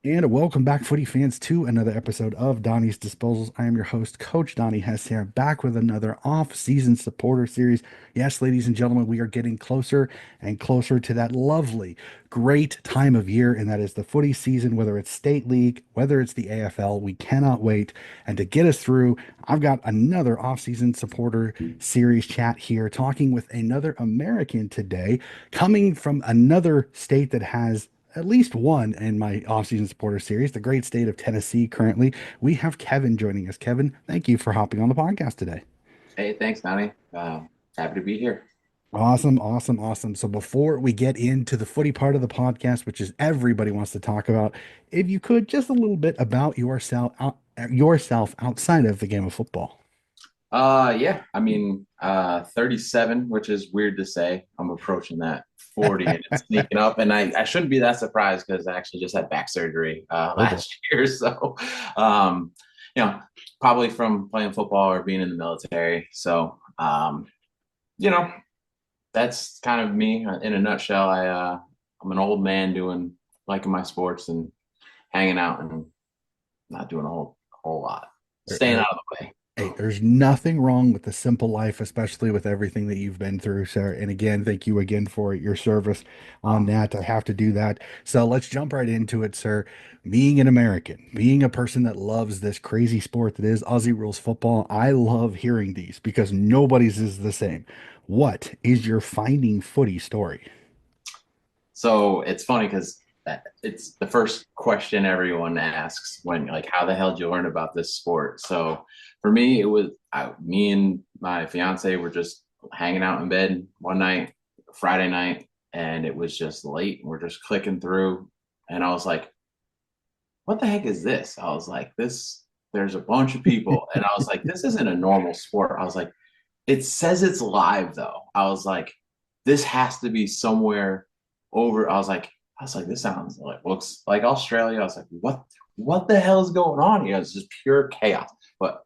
And welcome back, footy fans, to another episode of Donnie's Disposals. I am your host, Coach Donnie Hess here, back with another off-season supporter series. Yes, ladies and gentlemen, we are getting closer and closer to that lovely, great time of year, and that is the footy season, whether it's state league, whether it's the AFL. We cannot wait. And to get us through, I've got another off-season supporter series chat here, talking with another American today, coming from another state that has at least one in my offseason supporter series, the great state of Tennessee. Currently, we have Kevin joining us. Kevin, thank you for hopping on the podcast today. Hey, thanks, Donnie. Happy to be here. Awesome, awesome, awesome. So before we get into the footy part of the podcast, which is everybody wants to talk about, if you could just a little bit about yourself outside of the game of football. Yeah, I mean, 37, which is weird to say. I'm approaching that 40 and it's sneaking up, and I shouldn't be that surprised because I actually just had back surgery Oh boy. last year. So, um, you know, probably from playing football or being in the military. So, you know, that's kind of me in a nutshell. I'm an old man doing liking my sports and hanging out and not doing a whole lot, staying There, out of the way. Hey, there's nothing wrong with the simple life, especially with everything that you've been through, sir. And again, thank you again for your service on that. I have to do that. So let's jump right into it, sir. Being an American, being a person that loves this crazy sport that is Aussie rules football, I love hearing these because nobody's is the same. What is your finding footy story? So it's funny because it's the first question everyone asks when, like, how the hell did you learn about this sport? So for me, it was me and my fiance were just hanging out in bed one night, Friday night, and it was just late. And we're just clicking through, and I was like, "What the heck is this?" I was like, "This." There's a bunch of people, and I was like, "This isn't a normal sport." I was like, "It says it's live though." I was like, "This has to be somewhere over." I was like, "This sounds like looks like Australia." I was like, "What the hell is going on here?" It's just pure chaos, but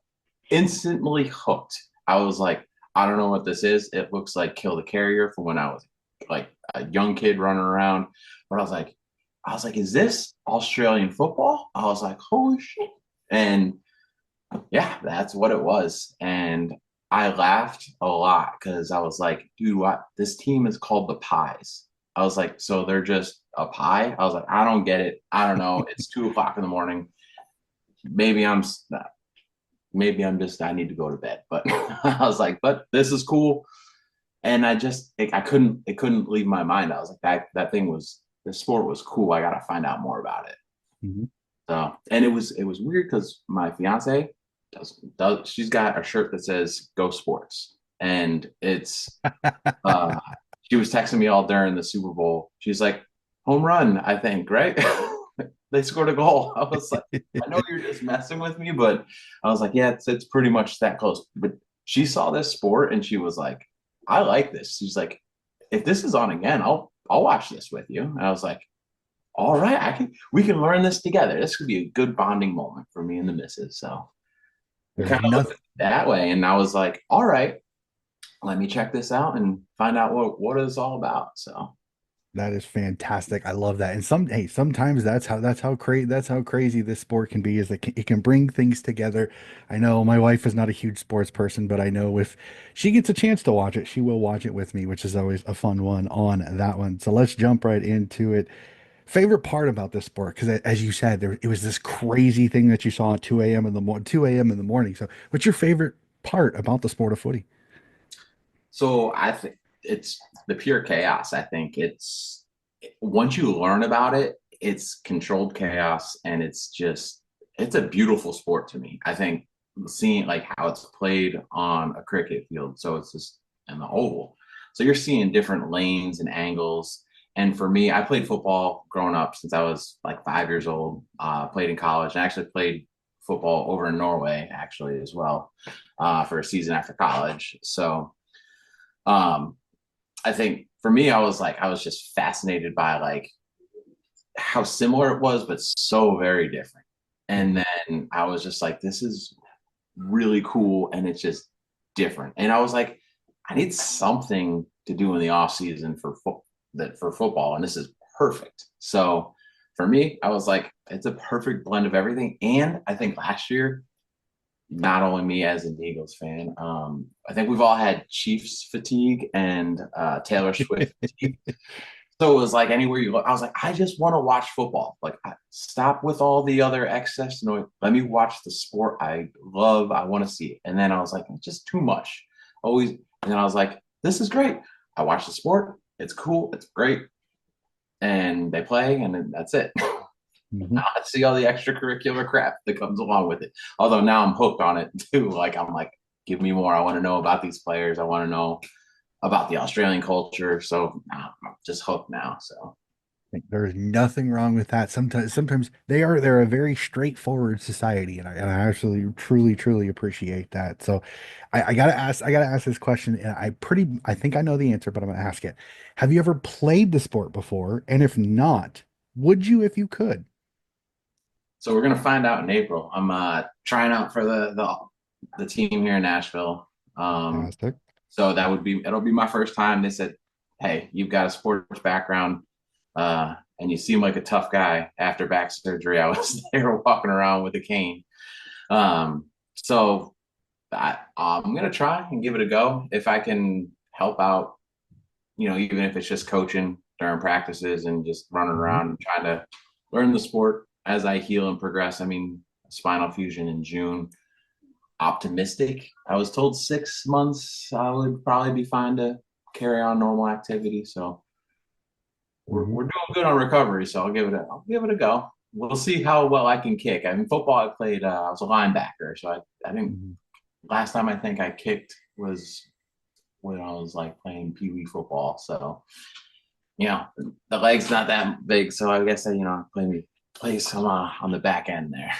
instantly hooked. I was like, "I don't know what this is. It looks like Kill the Carrier from when I was like a young kid running around." But I was like, "Is this Australian football?" I was like, "Holy shit!" And yeah, that's what it was. And I laughed a lot because I was like, dude, what? This team is called the Pies. I was like, so they're just a pie? I was like, I don't get it. I don't know. It's 2 o'clock in the morning. Maybe I'm I need to go to bed. But I was like, but this is cool. And it couldn't leave my mind. I was like, the sport was cool. I got to find out more about it. Mhm. So, and it was weird because my fiance does she's got a shirt that says "Go Sports," and it's uh she was texting me all during the Super Bowl. She's like, "Home run, I think, right?" They scored a goal. I was like, "I know you're just messing with me," but I was like, "Yeah, it's pretty much that close." But she saw this sport and she was like, "I like this." She's like, "If this is on again, I'll watch this with you." And I was like, all right, we can learn this together. This could be a good bonding moment for me and the missus. So we There's kind of looked nothing. at it that way. And I was like, all right, let me check this out and find out what it's all about. So That is fantastic. I love that. And sometimes that's how crazy this sport can be, is it can bring things together. I know my wife is not a huge sports person, but I know if she gets a chance to watch it, she will watch it with me, which is always a fun one on that one. So let's jump right into it. Favorite part about this sport, because as you said, it was this crazy thing that you saw at 2 a.m. in the morning. So what's your favorite part about the sport of footy? I think it's the pure chaos. I think it's once you learn about it, it's controlled chaos and it's a beautiful sport to me. I think seeing like how it's played on a cricket field. So it's just in the oval. So you're seeing different lanes and angles. And for me, I played football growing up since I was like 5 years old. Played in college. I actually played football over in Norway actually as well for a season after college. So um, I think for me, I was just fascinated by like how similar it was, but so very different. And then I was just like, this is really cool, and it's just different. And I was like, I need something to do in the off season for football, and this is perfect. So for me, I was like, it's a perfect blend of everything. And I think last year, not only me as an Eagles fan, I think we've all had Chiefs fatigue and Taylor Swift fatigue. So it was like anywhere you look, I was like, I just want to watch football. Like, stop with all the other excess noise. Let me watch the sport I love. I want to see it. And then I was like, it's just too much. Always. And then I was like, this is great. I watch the sport. It's cool. It's great. And they play, and then that's it. Mhm. I see all the extracurricular crap that comes along with it. Although now I'm hooked on it too. Like, I'm like, give me more. I want to know about these players. I want to know about the Australian culture. So I'm just hooked now. So There's nothing wrong with that. Sometimes they're a very straightforward society, and I absolutely truly appreciate that. So I gotta ask this question, and I think I know the answer, but I'm gonna ask it. Have you ever played the sport before? And if not, would you if you could? so we're gonna find out in April. I'm trying out for the team here in Nashville. Um, Fantastic. so it'll be my first time. They said, "Hey, you've got a sports background, and you seem like a tough guy." After back surgery, I was there walking around with a cane. So I'm gonna try and give it a go if I can help out. Even if it's just coaching during practices and just running Mhm. around and trying to learn the sport as I heal and progress. I mean, spinal fusion in June. Optimistic. I was told 6 months I would probably be fine to carry on normal activity. So Mhm. we're doing good on recovery. So I'll give it a go. We'll see how well I can kick. I mean, football I played. I was a linebacker, so I think Mhm. last time I think I kicked was when I was like playing pee wee football. So the leg's not that big, so I guess play some on the back end there.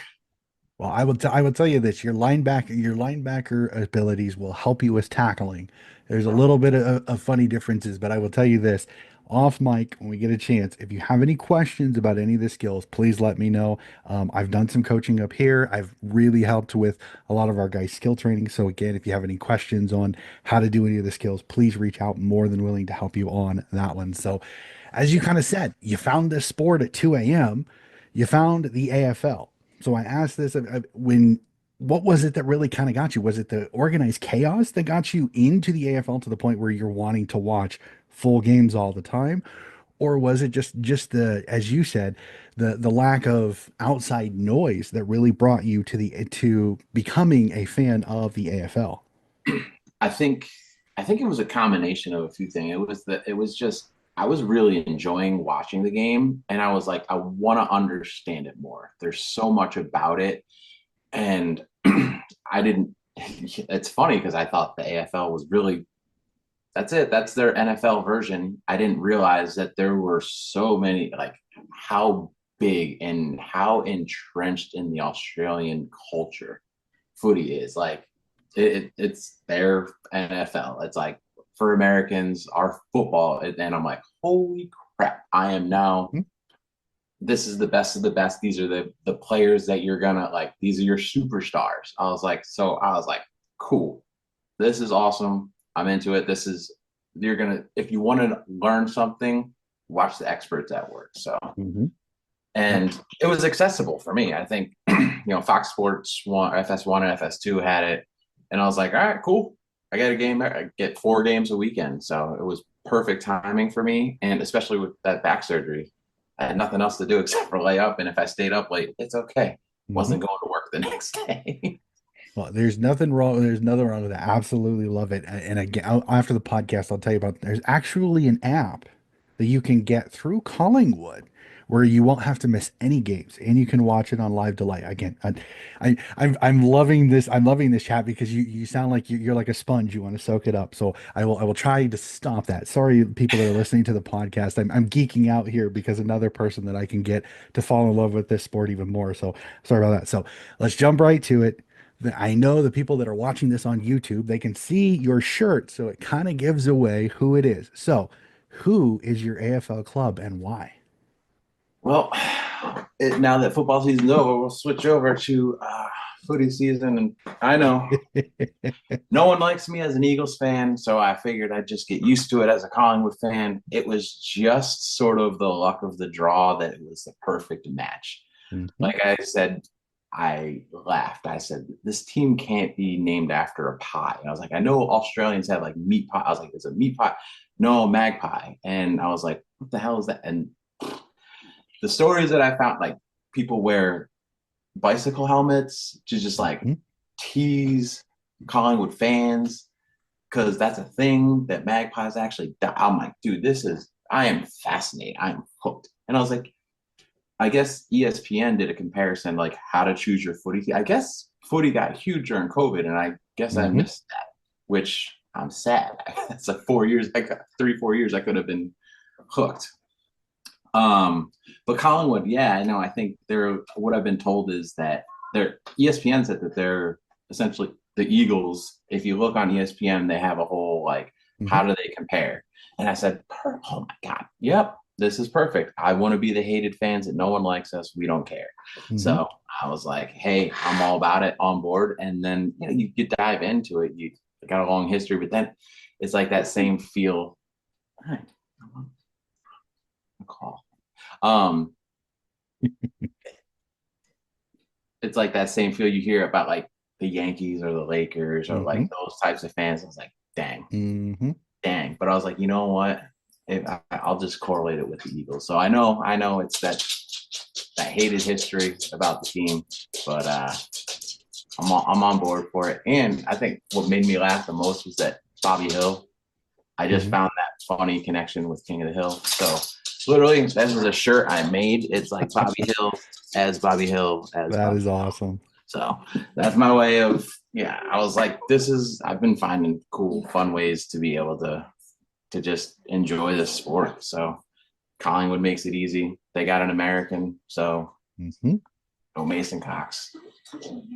Well, I will tell you this, your linebacker abilities will help you with tackling. There's a little bit of funny differences, but I will tell you this, off mic, when we get a chance, if you have any questions about any of the skills, please let me know. I've done some coaching up here. I've really helped with a lot of our guys' skill training. So again, if you have any questions on how to do any of the skills, please reach out. More than willing to help you on that one. So as you kind of said, you found this sport at 2 a.m. You found the AFL. So I asked this when, what was it that really kind of got you? Was it the organized chaos that got you into the AFL to the point where you're wanting to watch full games all the time? Or was it just the, as you said, the lack of outside noise that really brought you to becoming a fan of the AFL? I think I think it was a combination of a few things. It was just I was really enjoying watching the game, and I was like, I want to understand it more. There's so much about it, and I didn't. It's funny because I thought the AFL was really that's it. That's their NFL version. I didn't realize that there were so many, like how big and how entrenched in the Australian culture footy is. Like it's their NFL. It's like for Americans, our football. And I'm like, holy crap! I am now. Hmm? This is the best of the best. These are the players that you're gonna like. These are your superstars. I was like, cool. This is awesome. I'm into it. You're gonna if you want to learn something, watch the experts at work. So Mm-hmm. Yep. and it was accessible for me. I think Fox Sports one, FS1 and FS2 had it, and I was like, all right, cool. I get a game. I get 4 games a weekend, so it was perfect timing for me. And especially with that back surgery, I had nothing else to do except for lay up. And if I stayed up late, it's okay. Mm-hmm. Wasn't going to work the next day. Well, there's nothing wrong. There's nothing wrong with that. Absolutely love it. And again, after the podcast, I'll tell you about. There's actually an app that you can get through Collingwood where you won't have to miss any games, and you can watch it on live delay. Again, I'm loving this. I'm loving this chat because you sound like you're like a sponge. You want to soak it up. So I will try to stop that. Sorry, people that are listening to the podcast. I'm geeking out here because another person that I can get to fall in love with this sport even more. So sorry about that. So let's jump right to it. I know the people that are watching this on YouTube, they can see your shirt, so it kind of gives away who it is. So, who is your AFL club and why? Well, now that football season's over, we'll switch over to footy season, and I know no one likes me as an Eagles fan, so I figured I'd just get used to it as a Collingwood fan. It was just sort of the luck of the draw that it was the perfect match. Mhm. Like I said, I laughed. I said, this team can't be named after a pie. And I was like, I know Australians have like meat pie. I was like, it's a meat pie. No, magpie. And I was like, what the hell is that? And the stories that I found, like people wear bicycle helmets to just like Mhm. tease Collingwood fans because that's a thing that magpies actually. I'm like, dude, I am fascinated. I am hooked. And I was like, I guess ESPN did a comparison like how to choose your footy team. I guess footy got huge during COVID, and I guess I Mhm. missed that, which I'm sad. That's like 4 years. I got 3, 4 years. I could have been hooked. But Collingwood, yeah, I know. I think they're what I've been told is that they're ESPN said that they're essentially the Eagles. If you look on ESPN, they have a whole like, how Mhm. do they compare? And I said, oh my God, yep, this is perfect. I want to be the hated fans that no one likes us. We don't care. Mhm. So I was like, hey, I'm all about it, on board. And then you dive into it. You got a long history, but then it's like that same feel. Hey, call. Um, it's like that same feel you hear about like the Yankees or the Lakers or like Mhm. those types of fans. I was like, dang, Mhm. dang. But I was like, you know what? I'll just correlate it with the Eagles. So I know it's that hated history about the team, but I'm on board for it. And I think what made me laugh the most was that Bobby Hill. I just Mhm. found that funny connection with King of the Hill. So literally, this is a shirt I made. It's like Bobby Hill as That Bobby. is awesome. So that's my way of, yeah. I was like, I've been finding cool, fun ways to be able to just enjoy this sport. So Collingwood makes it easy. They got an American, so Mhm. no Mason Cox.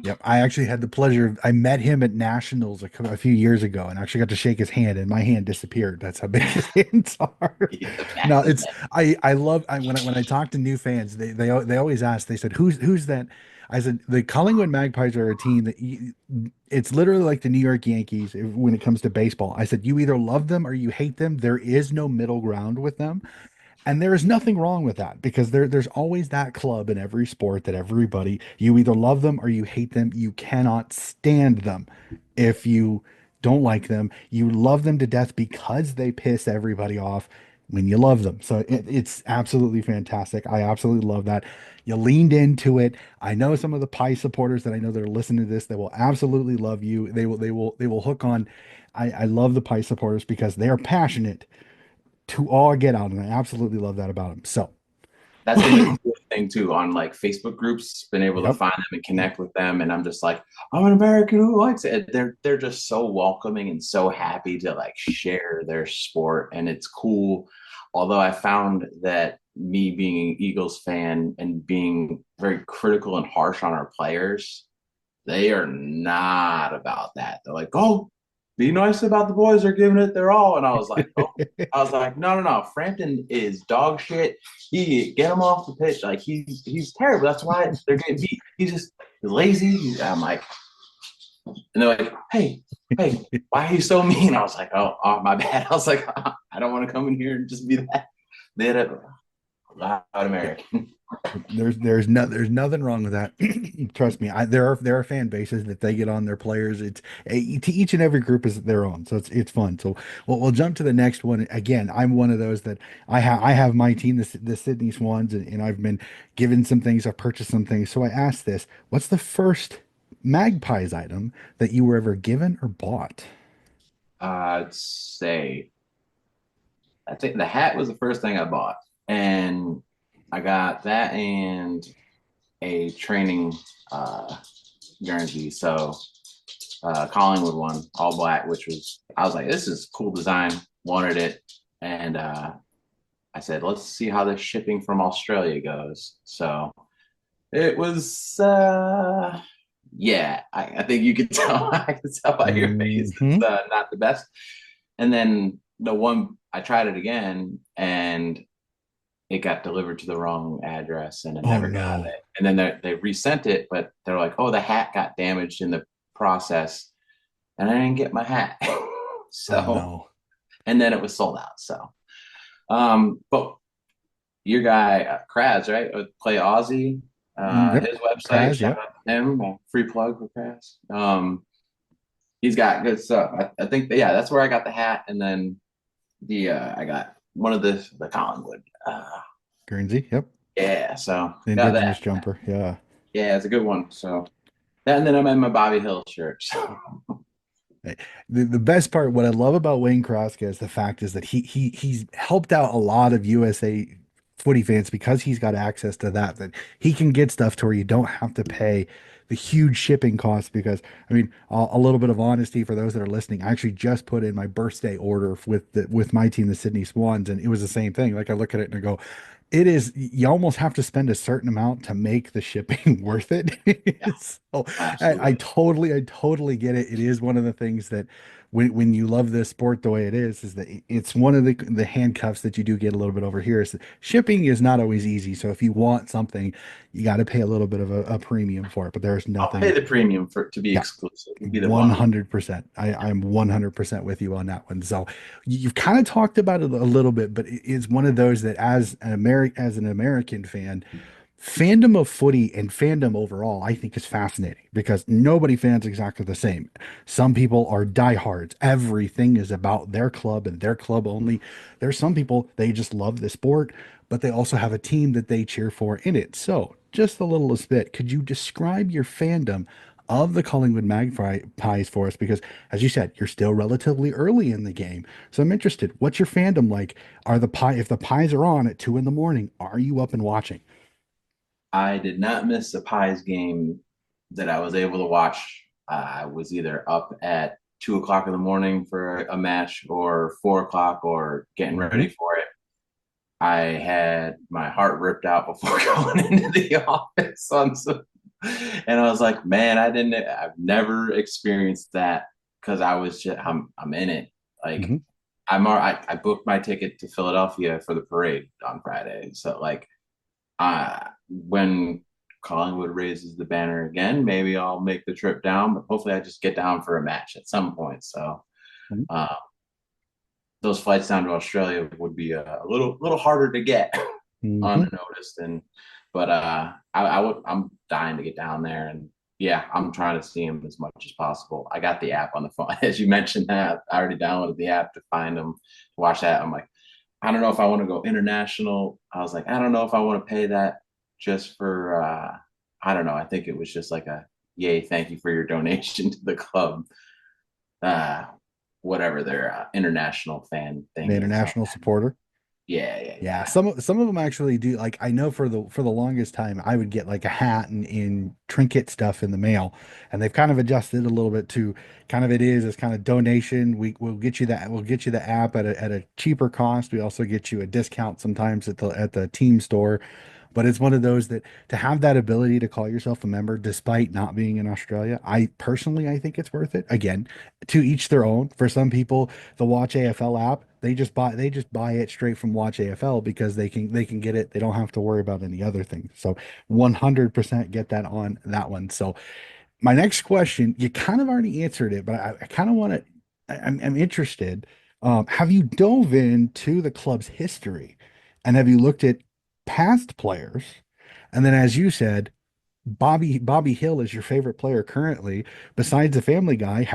Yep, I actually had the pleasure of, I met him at Nationals a few years ago and actually got to shake his hand and my hand disappeared. That's how big his hands are. He's a No, massive it's man. I love when I talk to new fans, they always ask, they said, who's that? I said the Collingwood Magpies are a team that it's literally like the New York Yankees when it comes to baseball. I said you either love them or you hate them. There is no middle ground with them. And there is nothing wrong with that because there's always that club in every sport that everybody, you either love them or you hate them. You cannot stand them. If you don't like them, you love them to death because they piss everybody off when you love them. So it's absolutely fantastic. I absolutely love that. You leaned into it. I know some of the Pie supporters that I know that are listening to this, they will absolutely love you. They will hook on. I love the Pie supporters because they are passionate to all get out, and I absolutely love that about him. So, That's been the coolest thing too on like Facebook groups, been able to yep. find them and connect with them. And I'm just like, I'm an American who likes it. They're just so welcoming and so happy to like share their sport. And it's cool. Although I found that me being an Eagles fan and being very critical and harsh on our players, they are not about that. They're like, oh, be nice about the boys. They're giving it their all. And I was like, oh, I was like, no, no, no. Frampton is dog shit. He get him off the pitch. Like he's terrible. That's why they're getting beat. He's lazy. I'm like, and they're like, hey, why are you so mean? I was like, oh, my bad. I was like, I don't want to come in here and just be that. They had a loud American. There's nothing wrong with that. Trust me. There are fan bases that they get on their players. It's to each and every group is their own, so it's fun. So we'll jump to the next one. Again, I'm one of those that I have my team, the Sydney Swans, and I've been given some things. I've purchased some things. So I asked this: what's the first Magpies item that you were ever given or bought? I'd say I think the hat was the first thing I bought, and I got that and a training uh, guarantee. So Collingwood one, all black, which was I was like, this is cool design, wanted it, and I said, let's see how the shipping from Australia goes. So it was, yeah, I think you could tell. I could tell by your face it's Hmm. not the best. And then the one I tried it again, and it got delivered to the wrong address and I Oh never got no. it. And then they resent it, but they're like, oh, the hat got damaged in the process, and I didn't get my hat. Oh So, no. and then it was sold out. So, but your guy Kraz, right? Play Aussie. Yep. His website, Kraz, shout yep. out to him. Free plug for Kraz. He's got good stuff. I think yeah, that's where I got the hat, and then the I got one of the Collingwood. Guernsey, yep. Yeah, so The got indigenous that. jumper. Yeah. Yeah, it's a good one. So and then I'm in my Bobby Hill shirt. So The best part, what I love about Wayne Kraska is the fact is that he's helped out a lot of USA footy fans because he's got access to that he can get stuff to where you don't have to pay the huge shipping costs because I mean a little bit of honesty for those that are listening. I actually just put in my birthday order with my team, the Sydney Swans, and it was the same thing. Like I look at it and I go, it is you almost have to spend a certain amount to make the shipping worth it. yeah, So absolutely. I totally get it. It is one of the things that when you love this sport the way it is that it's one of the handcuffs that you do get a little bit over here. Is that shipping is not always easy. So if you want something, you got to pay a little bit of a premium for it. But there's I'll pay nothing. the premium for to be Yeah, exclusive. Be the one. 100%. I'm 100% with you on that one. So you've kind of talked about it a little bit, but it is one of those that as an American fan, fandom of footy and fandom overall, I think is fascinating because nobody fans exactly the same. Some people are diehards. Everything is about their club and their club only. There's some people, they just love the sport, but they also have a team that they cheer for in it. So, just a little bit, could you describe your fandom of the Collingwood Magpies for us? Because, as you said, you're still relatively early in the game. So, I'm interested. What's your fandom like? If the Pies are on at 2 in the morning, are you up and watching? I did not miss a Pies game that I was able to watch. I was either up at 2 o'clock in the morning for a match or 4 o'clock or getting Mm-hmm. ready for it. I had my heart ripped out before going into the office on some, and I was like, man, I've never experienced that because I'm in it. Like Mm-hmm. I booked my ticket to Philadelphia for the parade on Friday. So like when Collingwood raises the banner again, maybe I'll make the trip down, but hopefully I just get down for a match at some point. So uh, those flights down to Australia would be a little harder to get Mm-hmm. unnoticed. And but I'm dying to get down there, and yeah, I'm trying to see him as much as possible. I got the app on the phone, as you mentioned that I already downloaded the app to find him to watch that. I'm like, I don't know if I want to go international. I was like, I don't know if I want to pay that just for I don't know. I think it was just like a yay, thank you for your donation to the club. Uh whatever their international fan The thing is on international that. supporter. Yeah, yeah, Yeah, yeah. some of them actually do. Like I know for the longest time, I would get like a hat and in trinket stuff in the mail, and they've kind of adjusted a little bit to kind of it is as kind of donation. We'll get you that. We'll get you the app at a cheaper cost. We also get you a discount sometimes at the team store. But it's one of those that to have that ability to call yourself a member despite not being in Australia, I think it's worth it. Again, to each their own. For some people, the Watch AFL app, they just buy it straight from Watch AFL because they can get it. They don't have to worry about any other thing. So 100% get that on that one. So my next question, you kind of already answered it, but I kind of want to, I'm interested. Have you dove into the club's history and have you looked at past players? And then, as you said, Bobby Hill is your favorite player currently. Besides the Family Guy,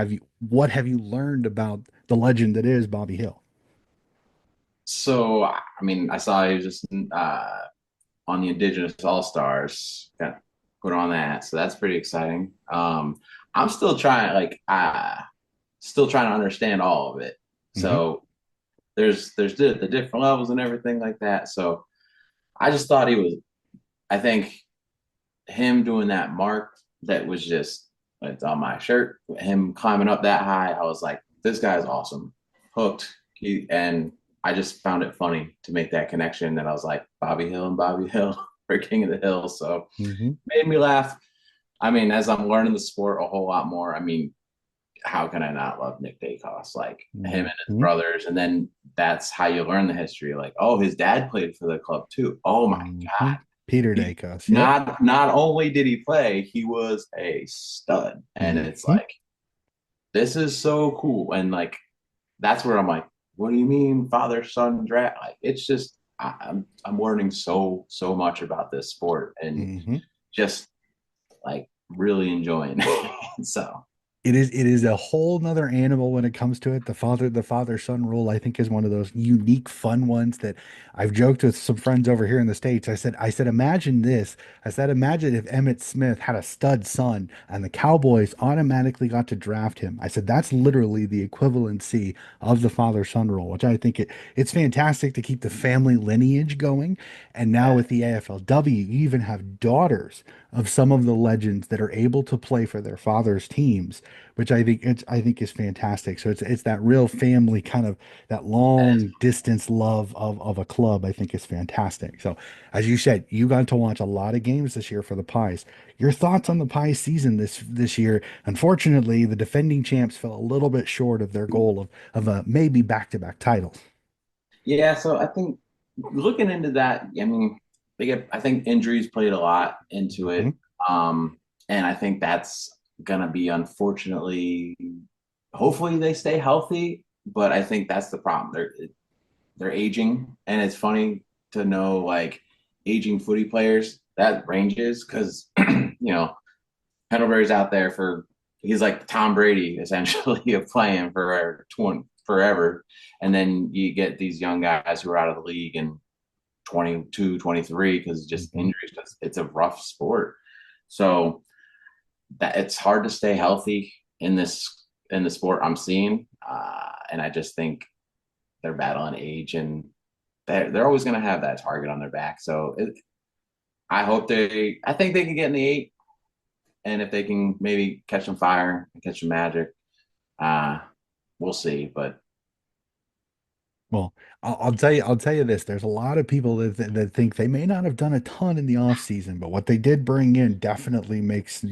what have you learned about the legend that is Bobby Hill? So I mean, I saw he was just on the Indigenous All Stars. Got put on that, so that's pretty exciting. I'm still trying, still trying to understand all of it. Hmm. So there's the different levels and everything like that. So I just thought he was. I think him doing that mark that was just it's on my shirt. Him climbing up that high, I was like, this guy's awesome, hooked. And I just found it funny to make that connection. That I was like, Bobby Hill and Bobby Hill for King of the Hill. So Hmm. made me laugh. I mean, as I'm learning the sport a whole lot more, I mean, how can I not love Nick Dacos? Like him and his Hmm. brothers, and then that's how you learn the history. Like, oh, his dad played for the club too. Oh my Hmm. God. Peter He Dacos. Yep. not only did he play, he was a stud. And it's Hmm. like, this is so cool. And like that's where I'm like, what do you mean father son draft? Like it's just I'm learning so much about this sport and Hmm. just like really enjoying it. So It is a whole nother animal when it comes to it. The father son rule, I think, is one of those unique, fun ones that I've joked with some friends over here in the States. I said, imagine this. I said, imagine if Emmett Smith had a stud son and the Cowboys automatically got to draft him. I said, that's literally the equivalency of the father son rule, which I think it's fantastic to keep the family lineage going. And now with the AFLW, you even have daughters of some of the legends that are able to play for their father's teams, which I think is fantastic. So it's that real family kind of that long distance love of a club. I think is fantastic. So as you said, you got to watch a lot of games this year for the Pies. Your thoughts on the Pies season this year? Unfortunately, the defending champs fell a little bit short of their goal of a maybe back-to-back titles. yeah, so I think looking into that, I mean, I think injuries played a lot into it. Mhm. Um, and I think that's gonna be unfortunately, hopefully they stay healthy, but I think that's the problem. They're aging, and it's funny to know like aging footy players that ranges because Pendlebury's out there for he's like Tom Brady essentially of playing for 20 forever. And then you get these young guys who are out of the league in 22, 23 because just Mhm. injuries. It's a rough sport. So that it's hard to stay healthy in the sport I'm seeing. And I just think they're battling age and they're always going to have that target on their back. So I think they can get in the eight. And if they can maybe catch some fire, catch some magic, uh, we'll see. But Well, I'll tell you this. There's a lot of people that think they may not have done a ton in the off season, but what they did bring in definitely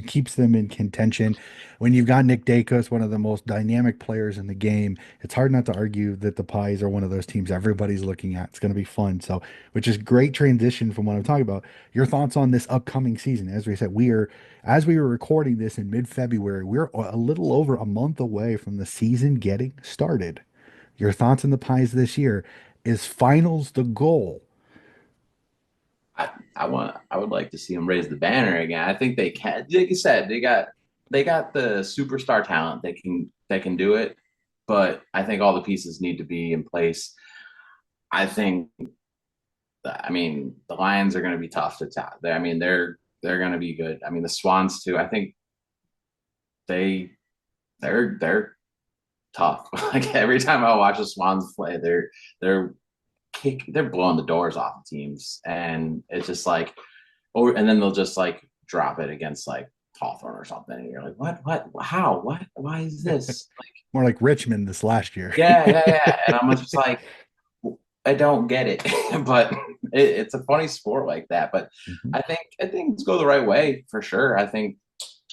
keeps them in contention. When you've got Nick Dacos, one of the most dynamic players in the game, it's hard not to argue that the Pies are one of those teams everybody's looking at. It's going to be fun. So, which is great transition from what I'm talking about. Your thoughts on this upcoming season? As we said, as we were recording this in mid-February, we're a little over a month away from the season getting started. Your thoughts on the Pies this year? Is finals the goal? I would like to see them raise the banner again. I think they can. Like you said, they got the superstar talent. They can do it, but I think all the pieces need to be in place. I think. I mean, the Lions are going to be tough to tap. I mean, they're going to be good. I mean, the Swans too. I think they they're tough. Like every time I watch the Swans play, they're they're blowing the doors off of teams, and it's just like, oh, and then they'll just like drop it against like Hawthorne or something, and you're like, what, how, what, why is this? Like, More like Richmond this last year. yeah, and I'm just like, I don't get it, but it's a funny sport like that. But Mhm. I think it's go the right way for sure. I think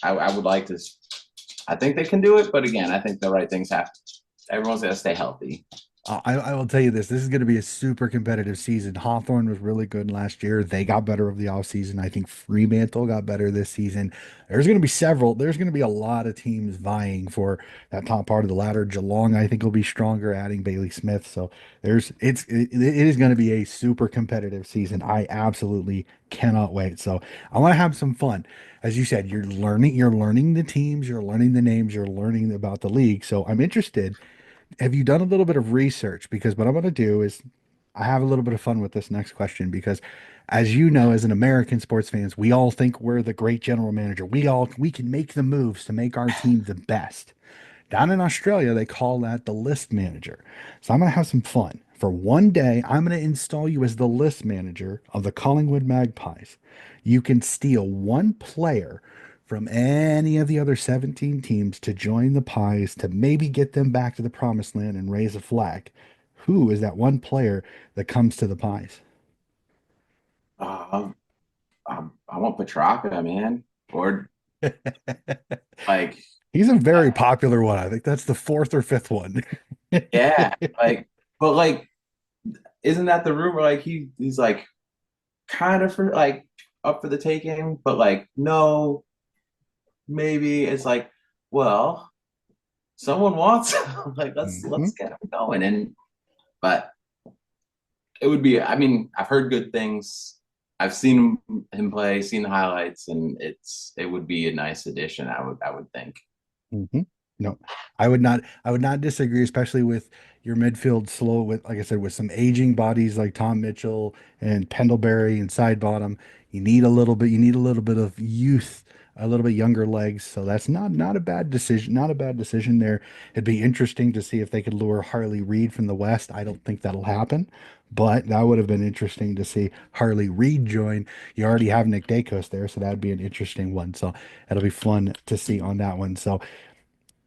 I would like to. I think they can do it, but again, I think the right things have. Everyone's got to stay healthy. I will tell you this. This is going to be a super competitive season. Hawthorne was really good last year. They got better over the offseason. I think Fremantle got better this season. There's going to be a lot of teams vying for that top part of the ladder. Geelong, I think, will be stronger, adding Bailey Smith. So it is going to be a super competitive season. I absolutely cannot wait. So I want to have some fun. As you said, you're learning the teams, you're learning the names, you're learning about the league. So I'm interested, have you done a little bit of research? Because what I'm going to do is I have a little bit of fun with this next question because as you know, as an American sports fans, we all think we're the great general manager. We can make the moves to make our team the best. Down in Australia, they call that the list manager. So I'm going to have some fun. For one day, I'm going to install you as the list manager of the Collingwood Magpies. You can steal one player from any of the other 17 teams to join the Pies to maybe get them back to the promised land and raise a flag. Who is that one player that comes to the Pies? I want Petrarca, man, or like. He's a very popular one. I think that's the fourth or fifth one. Yeah, like, but like, isn't that the rumor? Like he's like kind of for like up for the taking, but like no, maybe it's like, well, someone wants like let's Mhm. get him going. And but it would be, I mean, I've heard good things. I've seen him play, seen the highlights, and it would be a nice addition, I would think. Hmm. No, I would not disagree, especially with your midfield slow with, like I said, with some aging bodies like Tom Mitchell and Pendlebury and side bottom. You need a little bit of youth, a little bit younger legs. So that's not a bad decision, not a bad decision there. It'd be interesting to see if they could lure Harley Reid from the West. I don't think that'll happen, but that would have been interesting to see Harley Reid join. You already have Nick Dacos there, so that'd be an interesting one. So it'll be fun to see on that one. So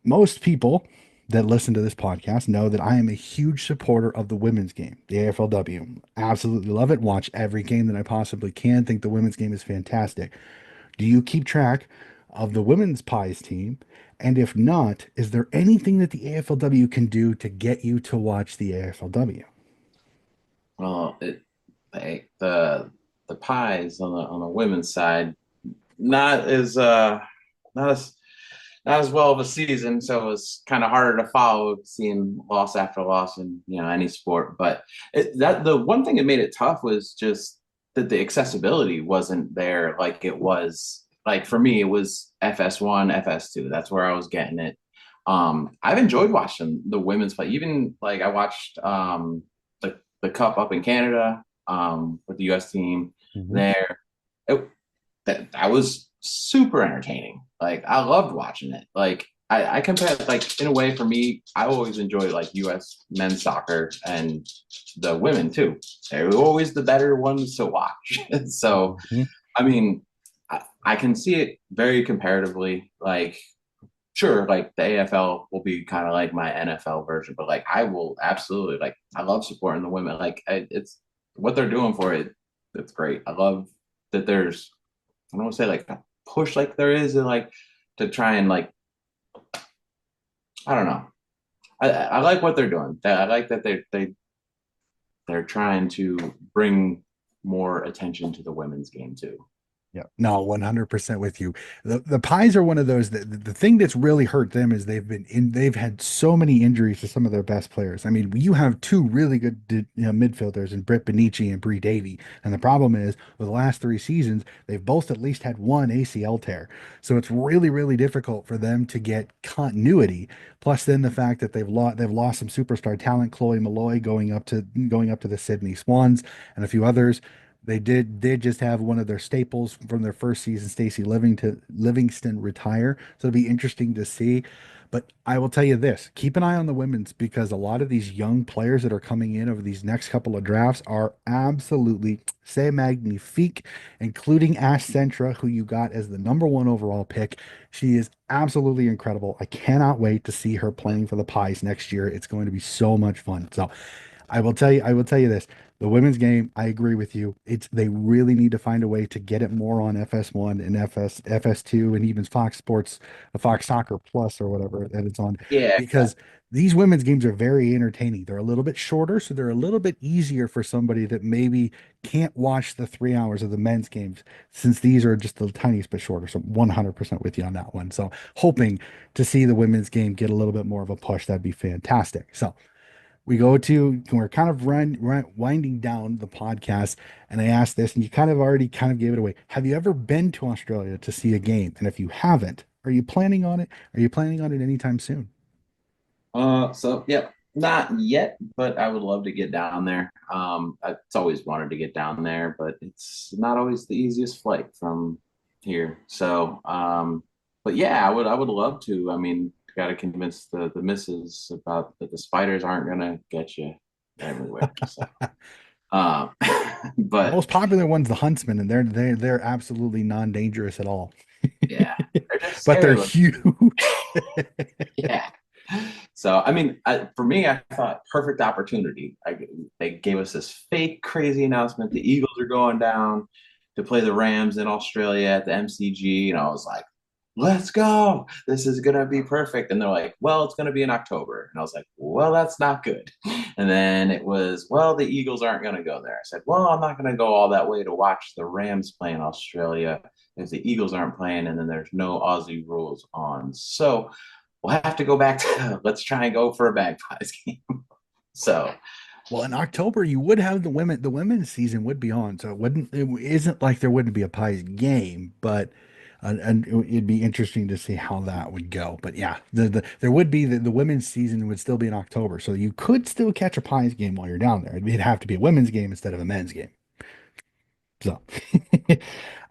most people that listen to this podcast know that I am a huge supporter of the women's game, the AFLW. Absolutely love it. Watch every game that I possibly can. Think the women's game is fantastic. Do you keep track of the women's pies team? And if not, is there anything that the AFLW can do to get you to watch the AFLW? Well, the pies on the women's side not as not as not as well of a season, so it was kind of harder to follow, seeing loss after loss in any sport. But that the one thing that made it tough was just that the accessibility wasn't there like it was. Like for me, it was FS1, FS2. That's where I was getting it. I've enjoyed watching the women's play. Even like I watched the cup up in Canada with the U.S. team Mhm. there. It, that was super entertaining. Like I loved watching it. Like I compare like in a way for me, I always enjoy like US men's soccer and the women too. They're always the better ones to watch. So Mhm. I mean, I can see it very comparatively. Like sure, like the AFL will be kind of like my NFL version, but like I will absolutely like I love supporting the women. Like it's what they're doing for it. It's great. I love that there's I don't want to say like a push like there is and like to try and like I don't know. I like what they're doing. I like that they're trying to bring more attention to the women's game too. Yeah, no, 100% with you. The Pies are one of those that the thing that's really hurt them is they've had so many injuries to some of their best players. I mean, you have two really good midfielders in Britt Benici and Bree Davy, and the problem is with the last three seasons, they've both at least had one ACL tear. So it's really difficult for them to get continuity. Plus, then the fact that they've lost some superstar talent, Chloe Malloy going up to the Sydney Swans and a few others. They did just have one of their staples from their first season, Stacey Livingston, retire. So it'll be interesting to see. But I will tell you this, keep an eye on the women's because a lot of these young players that are coming in over these next couple of drafts are absolutely c'est magnifique, including Ash Centra, who you got as the number one overall pick. She is absolutely incredible. I cannot wait to see her playing for the Pies next year. It's going to be so much fun. So I will tell you this. The women's game, I agree with you. They really need to find a way to get it more on FS1 and FS2 and even Fox Sports, Fox Soccer Plus or whatever that it's on Yeah, because these women's games are very entertaining. They're a little bit shorter, so they're a little bit easier for somebody that maybe can't watch the 3 hours of the men's games since these are just the tiniest bit shorter. So 100% with you on that one. So hoping to see the women's game get a little bit more of a push. That'd be fantastic. So we're kind of winding down the podcast, and I asked this, and you kind of gave it away. Have you ever been to Australia to see a game? And if you haven't, are you planning on it? Are you planning on it anytime soon? so yeah, not yet, but I would love to get down there. I've always wanted to get down there, but it's not always the easiest flight from here. So, but yeah, I would love to. I mean, got to convince the missus about that the spiders aren't gonna get you everywhere. So, um, The but most popular one's the Huntsman, and they're absolutely non-dangerous at all, yeah, they're just but they're scary. huge. Yeah. So, I mean, for me, I thought perfect opportunity. They gave us this fake, crazy announcement. The Eagles are going down to play the Rams in Australia at the MCG. And I was like, let's go. This is going to be perfect. And they're like, well, it's going to be in October. And I was like, well, that's not good. And then it was, well, the Eagles aren't going to go there. I said, well, I'm not going to go all that way to watch the Rams play in Australia if the Eagles aren't playing and then there's no Aussie rules on. So we'll have to go back to let's try and go for a Magpies game. So Well, in October you would have the women's season would be on, so it isn't like there wouldn't be a Pies game, but and it'd be interesting to see how that would go. But yeah, there would be the women's season would still be in October, so you could still catch a Pies game while you're down there. It'd have to be a women's game instead of a men's game. So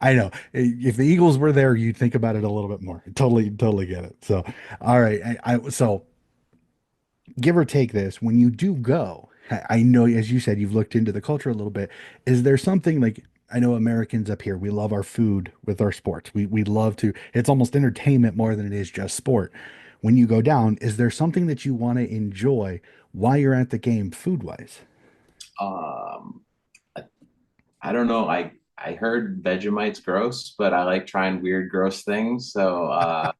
I know if the Eagles were there, you'd think about it a little bit more. Totally get it. So all right, so give or take this, when you do go, I know, as you said, you've looked into the culture a little bit. Is there something like, I know Americans up here, we love our food with our sports. We love to, it's almost entertainment more than it is just sport. When you go down, is there something that you want to enjoy while you're at the game food wise? um, I, I don't know. I heard Vegemite's gross, but I like trying weird, gross things. So I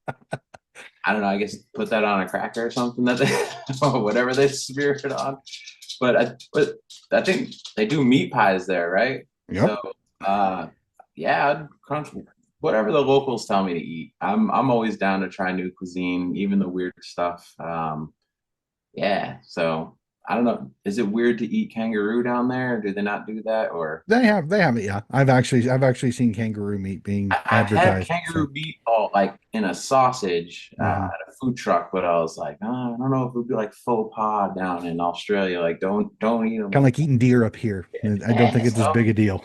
don't know. I guess put that on a cracker or something that they, or whatever they spear it on. But I think they do meat pies there, right? Yep. So uh, yeah, I'd crunch whatever the locals tell me to eat. I'm always down to try new cuisine, even the weird stuff. Yeah. So I don't know. Is it weird to eat kangaroo down there? Do they not do that? Or They have it, yeah. I've actually seen kangaroo meat being I've had advertised. So kangaroo meat all like in a sausage mhm. at a food truck, but I was like, oh, I don't know if it would be like faux pas down in Australia. Like, don't eat them Kind of like like eating deer up here. I don't think that. it's as So big a deal.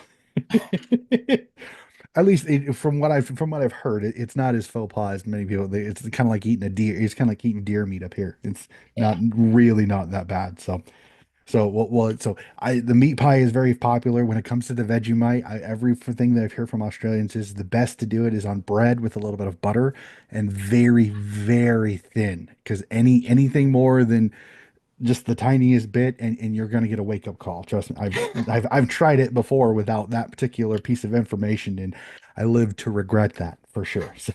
At least from what I've heard, it's not as faux pas as many people. It's kind of like eating a deer. It's kind of like eating deer meat up here. It's yeah, not that bad. So the meat pie is very popular when it comes to the Vegemite. Everything that I've heard from Australians is the best to do it is on bread with a little bit of butter and very, very thin. Because anything more than just the tiniest bit and you're going to get a wake up call. Trust me. I've tried it before without that particular piece of information and I live to regret that for sure. So,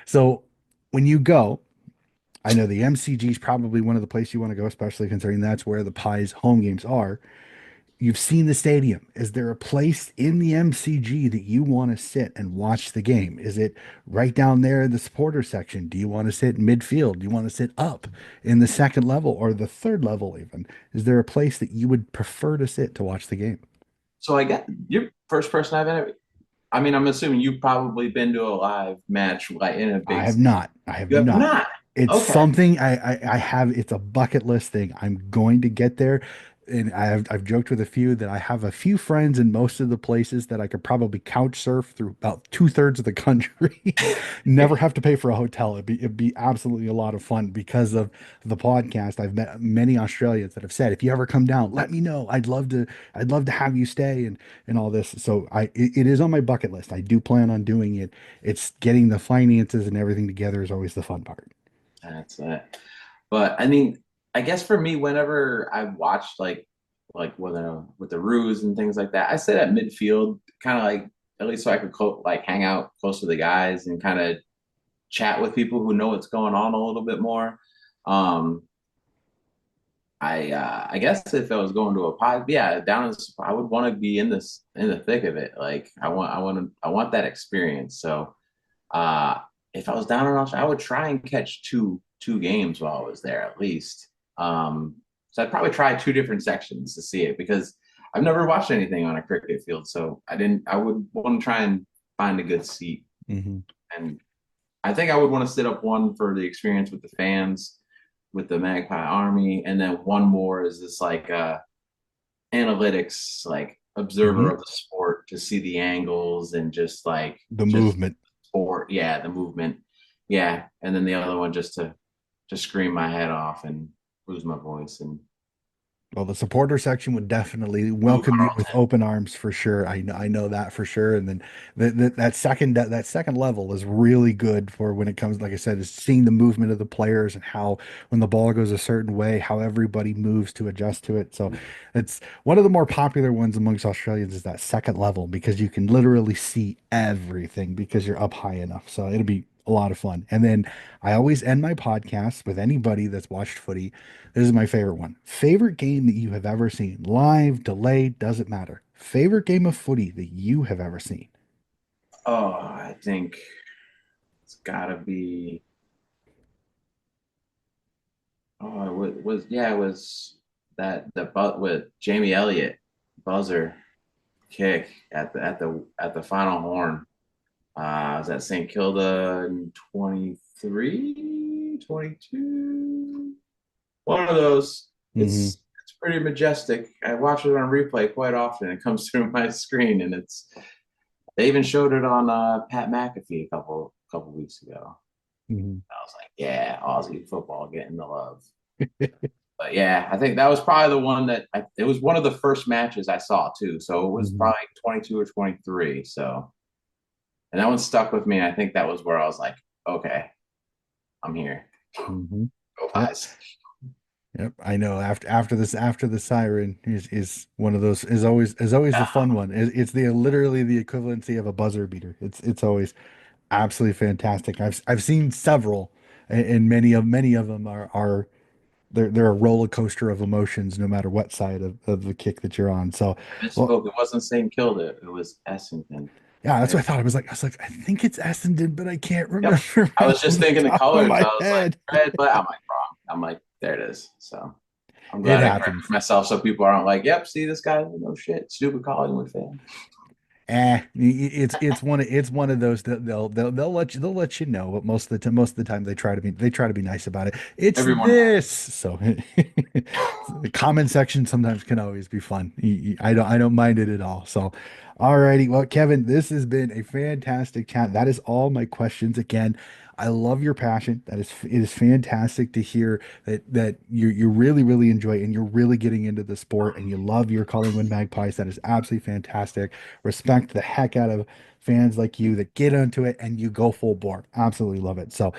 so when you go, I know the MCG is probably one of the places you want to go, especially considering that's where the Pies home games are. You've seen the stadium. Is there a place in the MCG that you want to sit and watch the game? Is it right down there in the supporter section? Do you want to sit midfield? Do you want to sit up in the second level or the third level even? Is there a place that you would prefer to sit to watch the game? so I get you're first person I've ever. I mean, I'm assuming you've probably been to a live match like in a I big. have not. I have You have not. not. It's Okay. something I have. It's a bucket list thing. I'm going to get there. And I've joked with a few that I have a few friends in most of the places that I could probably couch surf through about two-thirds of the country. Never have to pay for a hotel. It'd be absolutely a lot of fun because of the podcast. I've met many Australians that have said, if you ever come down, let me know. I'd love to have you stay and all this. So it is on my bucket list. I do plan on doing it. It's getting the finances and everything together is always the fun part. That's it. But I mean, I guess for me, whenever I watched like with the ruse and things like that, I sit at midfield, kind of like at least so I could like hang out close to the guys and kind of chat with people who know what's going on a little bit more. Um, I guess if I was going to a pod, yeah, down in this, I would want to be in the thick of it. Like I want that experience. So uh, if I was down in Australia, I would try and catch two games while I was there at least. So I'd probably try two different sections to see it because I've never watched anything on a cricket field. So I didn't. I would want to try and find a good seat, Hmm. and I think I would want to sit up one for the experience with the fans, with the Magpie Army, and then one more is this like analytics, like observer Hmm. of the sport to see the angles and just like The just movement. sport, yeah, the movement, yeah, and then the other one just to scream my head off and lose my voice and Well, the supporter section would definitely Ooh, welcome you with Carlton. open arms for sure. I know that for sure. And then that second level is really good for when it comes, like I said, is seeing the movement of the players and how when the ball goes a certain way, how everybody moves to adjust to it. So it's one of the more popular ones amongst Australians is that second level because you can literally see everything because you're up high enough. So it'll be a lot of fun. And then I always end my podcast with anybody that's watched footy. This is my favorite one. Favorite game that you have ever seen, live, delayed, doesn't matter. Favorite game of footy that you have ever seen. Oh, I think it's gotta be. Oh, it was that the but with Jamie Elliott buzzer kick at the final horn. I was at St. Kilda in 23, 22. One of those. Hmm. It's pretty majestic. I watch it on replay quite often. It comes through my screen, and it's they even showed it on Pat McAfee a couple weeks ago. Hmm. I was like, yeah, Aussie football getting the love. But yeah, I think that was probably the one it was one of the first matches I saw too. So it was Hmm. probably 22 or 23. So, and that one stuck with me. I think that was where I was like, okay, I'm here. Hmm. Go Yep. Pies. Yep. I know after the siren is one of those is always the Yeah, fun one. It's the literally the equivalency of a buzzer beater. It's always absolutely fantastic. I've seen several and many of them are they're a roller coaster of emotions no matter what side of the kick that you're on. So, I well, misspoke. It wasn't St. Kilda. It was Essendon. yeah, that's There. what I thought. I was like, I think it's Essendon, but I can't Yep. remember I right was off just the thinking the top of colors. I my was like head. red, but I'm like wrong. I'm like there it is. So I'm It glad I corrected happens. myself so people aren't like, yep, see this guy, no shit, stupid Collingwood fan. It's one of those that they'll let you know, but most of the time they try to be nice about it. It's Everyone this. So the comment section sometimes can always be fun. I don't mind it at all. So alrighty. Well, Kevin, this has been a fantastic chat. That is all my questions. Again, I love your passion. It is fantastic to hear that you really, really enjoy it and you're really getting into the sport and you love your Collingwood Magpies. That is absolutely fantastic. Respect the heck out of fans like you that get into it and you go full bore. Absolutely love it. So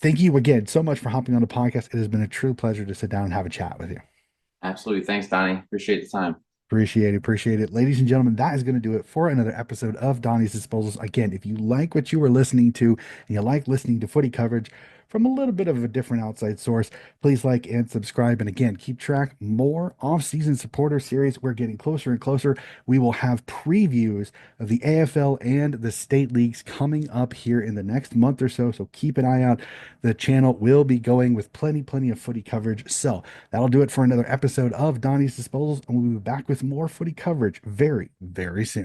thank you again so much for hopping on the podcast. It has been a true pleasure to sit down and have a chat with you. absolutely. Thanks, Donnie. Appreciate the time. Appreciate it. Appreciate it. Ladies and gentlemen, that is going to do it for another episode of Donnie's Disposals. Again, if you like what you were listening to and you like listening to footy coverage from a little bit of a different outside source, please like and subscribe. And again, keep track more off-season supporter series. We're getting closer and closer. We will have previews of the AFL and the state leagues coming up here in the next month or so. So keep an eye out. The channel will be going with plenty of footy coverage. So that'll do it for another episode of Donnie's Disposals, and we'll be back with more footy coverage very, very soon.